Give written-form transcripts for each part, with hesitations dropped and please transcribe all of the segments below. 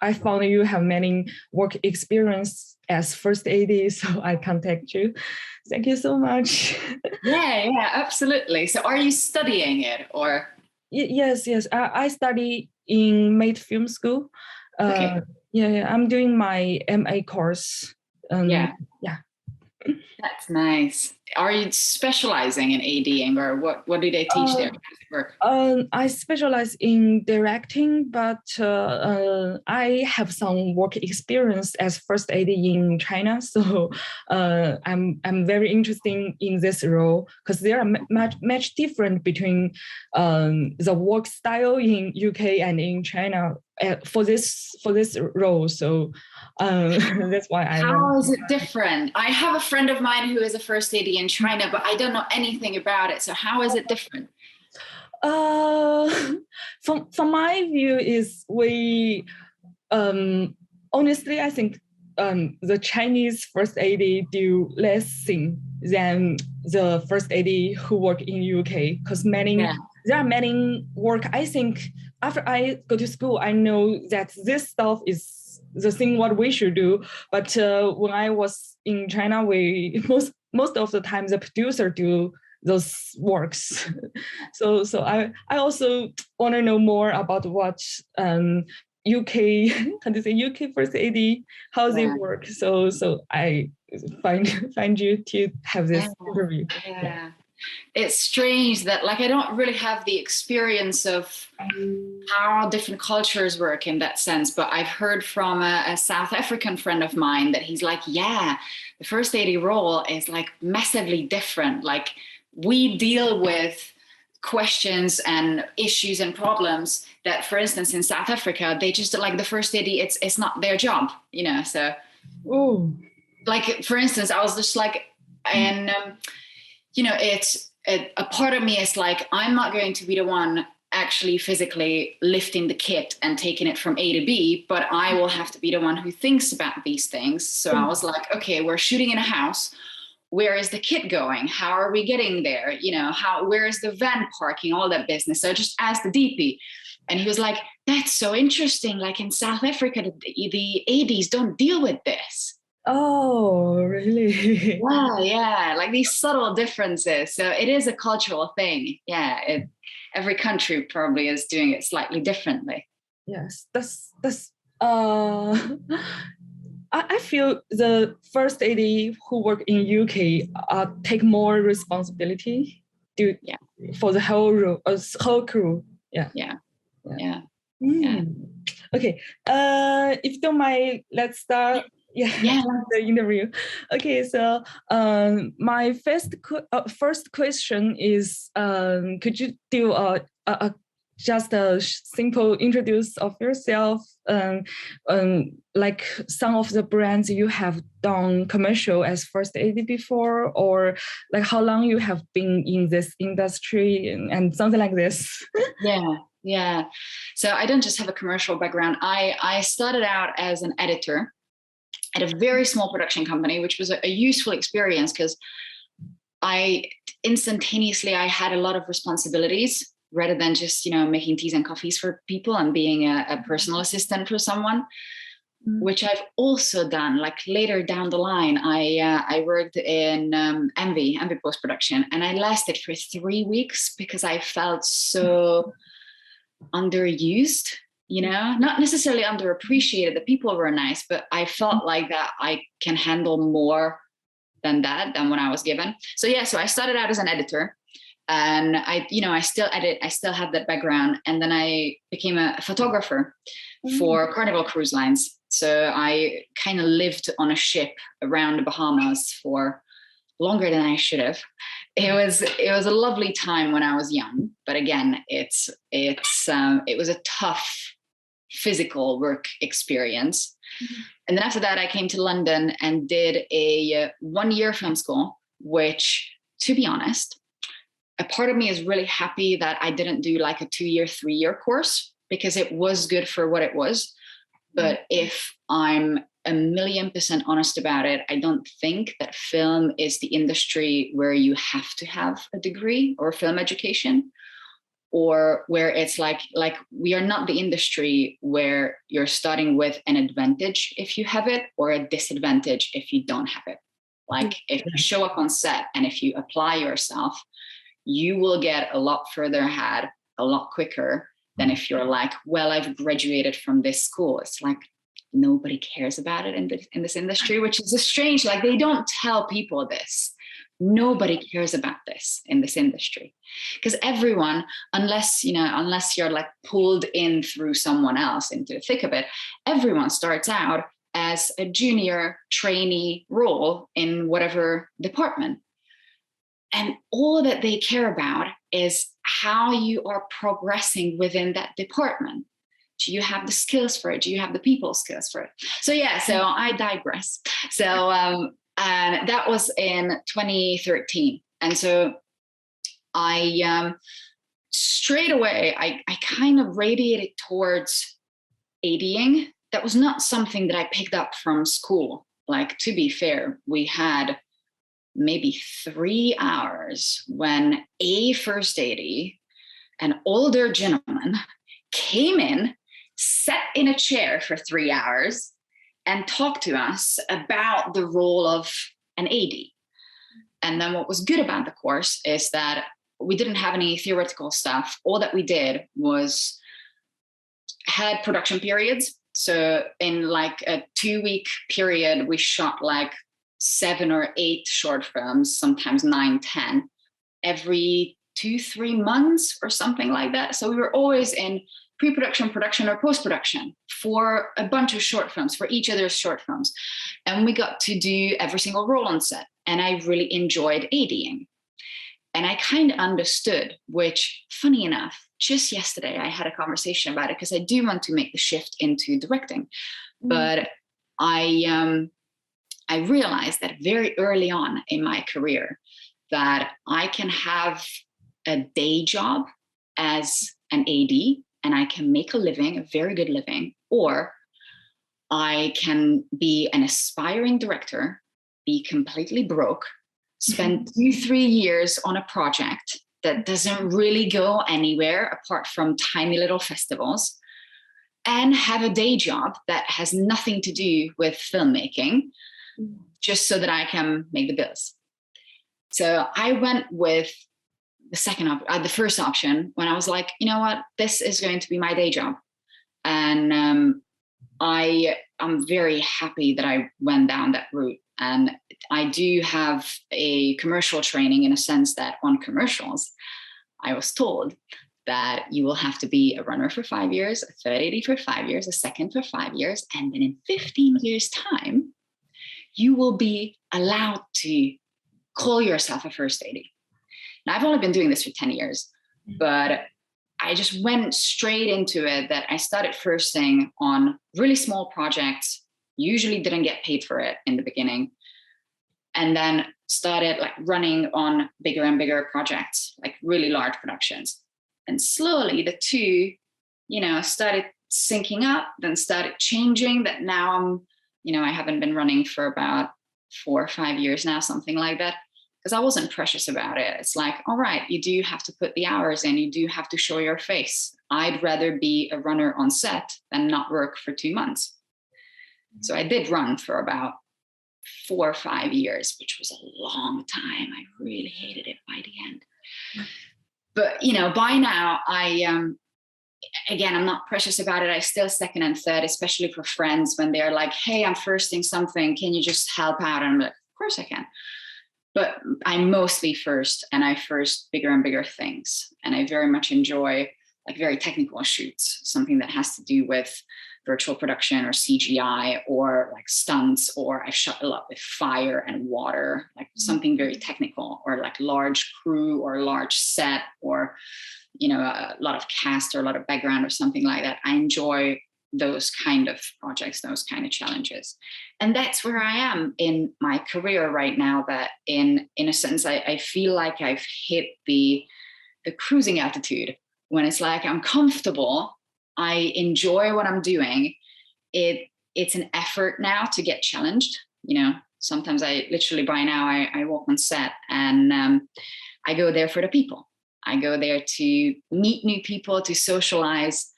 I found you have many work experience as first AD, so I contact you. Thank you so much. Yeah, absolutely. So are you studying it or? Yes. I study in Made Film School. Okay. Yeah, I'm doing my MA course. Yeah, Yeah. that's nice. Are you specializing in ADing or what do they teach there? Uh, How does it work? I specialize in directing, but I have some work experience as first AD in China. So I'm very interested in this role because there are much different between the work style in UK and in China for this role. So that's why I want. How is it different? I have a friend of mine who is a first AD in China, but I don't know anything about it. So how is it different? Uh, from my view, is we honestly I think the Chinese first AD do less thing than the first AD who work in UK because Yeah. there are many work. I think after I go to school, I know that this stuff is the thing what we should do. But when I was in China, we most of the time the producer do those works. So I also want to know more about what UK, how to say UK first AD, how they Yeah. work. So I find you to have Yeah. this interview. Yeah. Yeah. It's strange that like I don't really have the experience of how different cultures work in that sense, but I've heard from a South African friend of mine that he's like, yeah, the first AD role is like massively different. Like we deal with questions and issues and problems that, for instance, in South Africa, they just like the first AD, it's not their job, you know. So Oh. like for instance, I was just like, and you know, it's a part of me is like, I'm not going to be the one actually physically lifting the kit and taking it from A to B, but I will have to be the one who thinks about these things. So I was like, okay, we're shooting in a house. Where is the kit going? How are we getting there? You know, where is the van parking? All that business. So I just asked the DP, and he was like, that's so interesting. Like in South Africa, the ADs don't deal with this. Oh, really? Wow, yeah, like these subtle differences. So it is a cultural thing. Yeah, every country probably is doing it slightly differently. Yes, that's I feel the first AD who work in UK take more responsibility do Yeah, for the whole crew. Yeah. yeah, Yeah. yeah, yeah, Okay. If you don't mind, let's start. Yeah, yeah. the interview. Okay, so my first question is, could you do just a simple introduce of yourself, like some of the brands you have done commercial as first AD before, or like how long you have been in this industry and something like this. Yeah, yeah. So I don't just have a commercial background. I started out as an editor at a very small production company, which was a useful experience because I instantaneously I had a lot of responsibilities rather than just making teas and coffees for people and being a personal assistant for someone, which I've also done. Like later down the line, I worked in Envy post production, and I lasted for 3 weeks because I felt so underused. Not necessarily underappreciated. The people were nice, but I felt like that I can handle more than what I was given. So I started out as an editor, and I still edit. I still have that background, and then I became a photographer for Carnival Cruise Lines. So I kind of lived on a ship around the Bahamas for longer than I should have. It was a lovely time when I was young, but again, it was a tough physical work experience. And then after that, I came to London and did a 1-year film school, which, to be honest, a part of me is really happy that I didn't do like a 2-year, 3-year course because it was good for what it was. But if I'm 1,000,000% honest about it, I don't think that film is the industry where you have to have a degree or film education. or where it's like we are not the industry where you're starting with an advantage if you have it or a disadvantage if you don't have it. Like if you show up on set and if you apply yourself, you will get a lot further ahead a lot quicker than if you're like, well, I've graduated from this school. It's like nobody cares about it in this industry, which is a strange, like they don't tell people this. Nobody cares about this in this industry, because everyone, unless you're like pulled in through someone else into the thick of it, everyone starts out as a junior trainee role in whatever department. And all that they care about is how you are progressing within that department. Do you have the skills for it? Do you have the people skills for it? So I digress. And that was in 2013. And so I straight away, I kind of radiated towards ADing. That was not something that I picked up from school. Like, to be fair, we had maybe 3 hours when a first AD, an older gentleman, came in, sat in a chair for 3 hours, and talk to us about the role of an AD. And then what was good about the course is that we didn't have any theoretical stuff. All that we did was had production periods. So in like a 2-week period, we shot like 7 or 8 short films, sometimes 9, 10, every 2-3 months or something like that. So we were always in pre-production, production, or post-production for a bunch of short films, for each other's short films. And we got to do every single role on set. And I really enjoyed ADing. And I kind of understood, which, funny enough, just yesterday I had a conversation about it because I do want to make the shift into directing. But I realized that very early on in my career that I can have a day job as an AD, and I can make a living, a very good living, or I can be an aspiring director, be completely broke, spend 2-3 years on a project that doesn't really go anywhere apart from tiny little festivals, and have a day job that has nothing to do with filmmaking, just so that I can make the bills. So I went with the first option when I was like, you know what, this is going to be my day job. And I'm very happy that I went down that route. And I do have a commercial training in a sense that on commercials, I was told that you will have to be a runner for 5 years, a third AD for 5 years, a second for 5 years. And then in 15 years time, you will be allowed to call yourself a first AD. Now, I've only been doing this for 10 years, but I just went straight into it, that I started first thing on really small projects, usually didn't get paid for it in the beginning, and then started like running on bigger and bigger projects, like really large productions. And slowly the two, started syncing up, then started changing, that now I haven't been running for about 4 or 5 years now, something like that. Because I wasn't precious about it. It's like, all right, you do have to put the hours in. You do have to show your face. I'd rather be a runner on set than not work for 2 months. So I did run for about 4 or 5 years, which was a long time. I really hated it by the end. But, by now, again, I'm not precious about it. I still second and third, especially for friends when they're like, hey, I'm firsting something. Can you just help out? And I'm like, of course I can. But I'm mostly first, and I first bigger and bigger things. And I very much enjoy like very technical shoots, something that has to do with virtual production or CGI or like stunts, or I've shot a lot with fire and water, like something very technical, or like large crew or large set, or, a lot of cast or a lot of background or something like that. I enjoy those kind of projects, those kind of challenges. And that's where I am in my career right now, that in a sense, I feel like I've hit the cruising altitude, when it's like I'm comfortable, I enjoy what I'm doing. It's an effort now to get challenged. Sometimes I literally, by now, I walk on set and I go there for the people. I go there to meet new people, to socialize.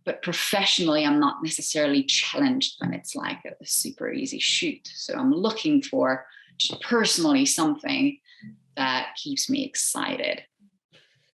But professionally, I'm not necessarily challenged when it's like a super easy shoot. So I'm looking for just personally something that keeps me excited.